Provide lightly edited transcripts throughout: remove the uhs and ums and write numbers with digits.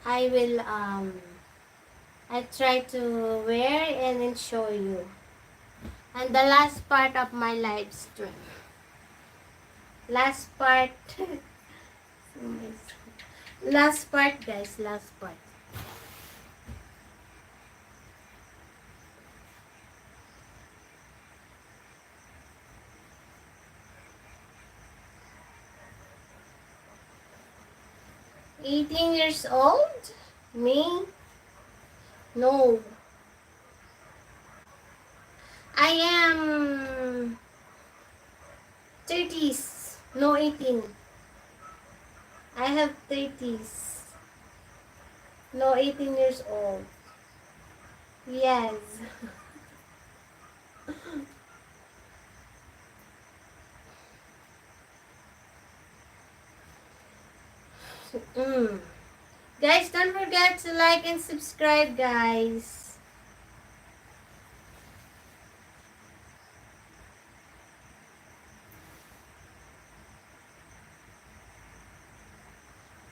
I will I try to wear and then show you. And the last part of my live stream. Last part. Last part, guys. Last part. $18 old? Me? No. I am 30s. No, 18. I have 30s. No, 18 years old. Yes. Guys, don't forget to like and subscribe, guys.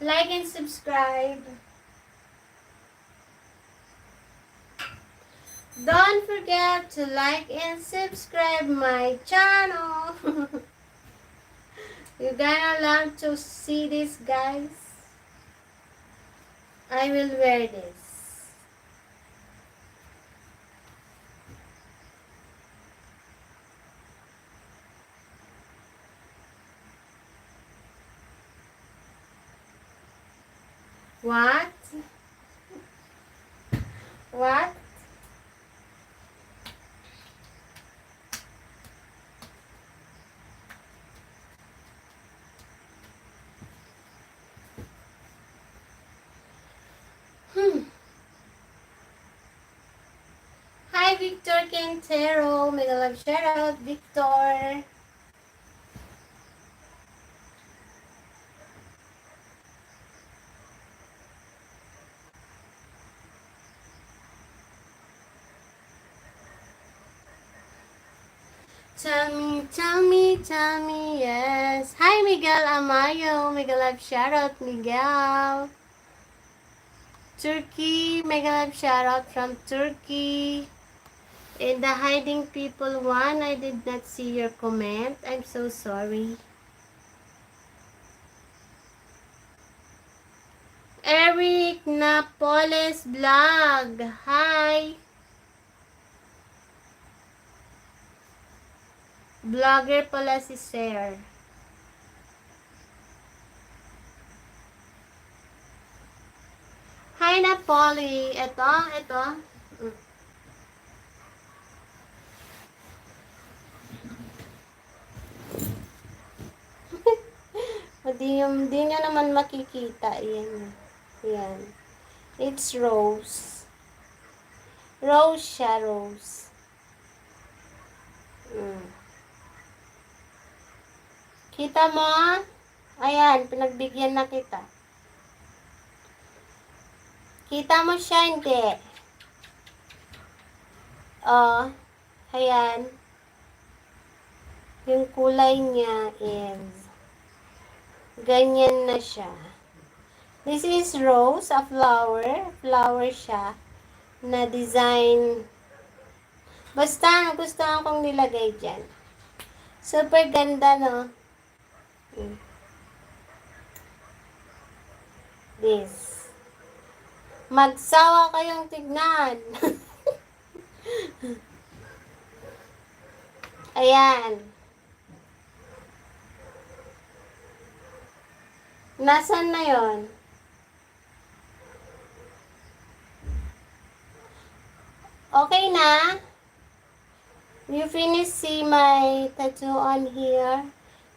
Like and subscribe. Don't forget to like and subscribe my channel. You're gonna love to see this, guys. I will wear this. What? What? Hi, Victor Quintero. Mega love shout out, Victor. Tell me, yes. Hi, Miguel Amayo. Mega love shout out, Miguel. Turkey, mega love shout out from Turkey. In the hiding people one, I did not see your comment. I'm so sorry. Eric Napoles vlog. Hi. Vlogger pala si Sir. Hi, Napoli. Ito. Di nyo naman makikita. Yan. It's rose. Rose siya, rose. Kita mo? Ayan, pinagbigyan na kita. Kita mo siya, hindi? Oh, ayan. Yung kulay niya is ganyan na siya. This is rose, a flower. Flower siya na design. Basta, gusto kong nilagay dyan. Super ganda, no? This. Magsawa kayong tignan. Ayan. Nasaan na yon? Okay na? You finish see my tattoo on here?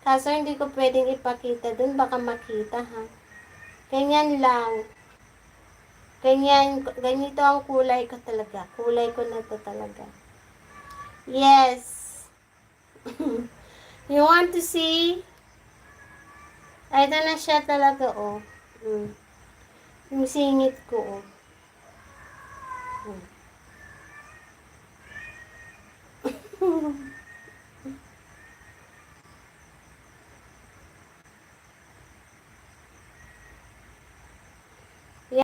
Kaso hindi ko pwedeng ipakita dun. Baka makita, ha? Ganyan lang. Ganito ang kulay ko talaga. Kulay ko na to talaga. Yes. You want to see? Ito na siya talaga, oh. Yung singit ko, oh.